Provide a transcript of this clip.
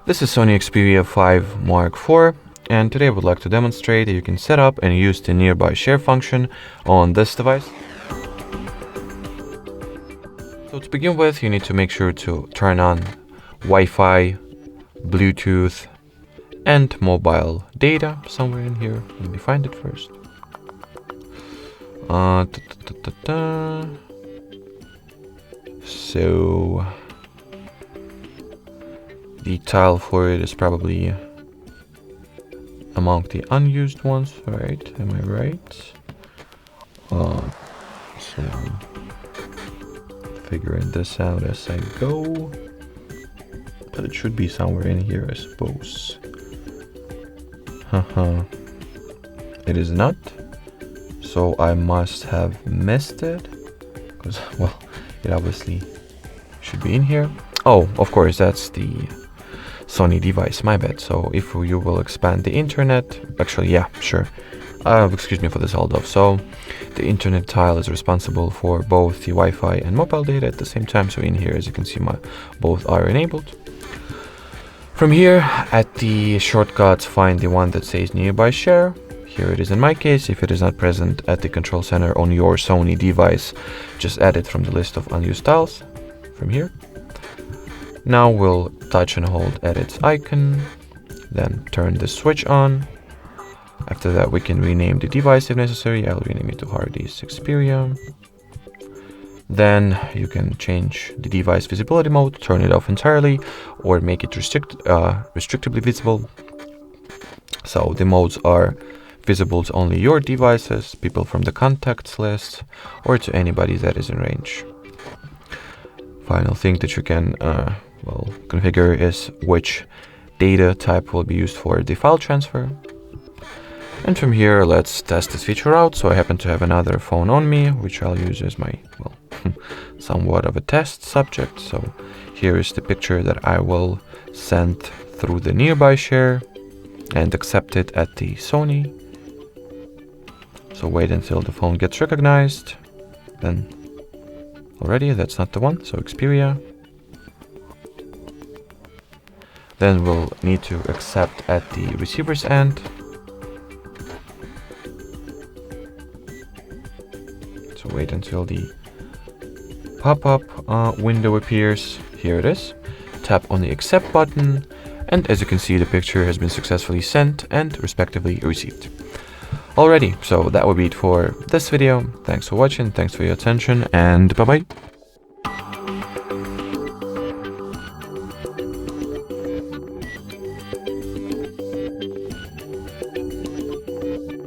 This is SONY Xperia 5 Mark IV, and today I would like to demonstrate that you can set up and use the nearby share function on this device. So to begin with, you need to make sure to turn on Wi-Fi, Bluetooth, and mobile data somewhere in here. Let me find it first. So the tile for it is probably among the unused ones, right? Am I right? So I'm figuring this out as I go, but it should be somewhere in here, I suppose. It is not, so I must have missed it, because, well, it obviously should be in here. Oh, of course, that's the Sony device, my bad. So if you will expand the internet, actually, yeah, sure. Excuse me for this hold off. So the internet tile is responsible for both the Wi-Fi and mobile data at the same time. So in here, as you can see, both are enabled. From here, at the shortcuts, find the one that says nearby share. Here it is in my case. If it is not present at the control center on your Sony device, just add it from the list of unused tiles from here. Now we'll touch and hold edit's icon, then turn the switch on. After that, we can rename the device if necessary. I'll rename it to HardReset Xperia. Then you can change the device visibility mode, turn it off entirely, or make it restrictively visible. So the modes are visible to only your devices, people from the contacts list, or to anybody that is in range. Final thing that you can configure is which data type will be used for the file transfer. And from here, let's test this feature out. So I happen to have another phone on me, which I'll use as my, somewhat of a test subject. So here is the picture that I will send through the nearby share and accept it at the Sony. So wait until the phone gets recognized. Then already, that's not the one, so Xperia. Then we'll need to accept at the receiver's end. So wait until the pop-up window appears. Here it is. Tap on the accept button, and as you can see, the picture has been successfully sent and respectively received. Alrighty, so that would be it for this video. Thanks for watching, thanks for your attention, and bye-bye.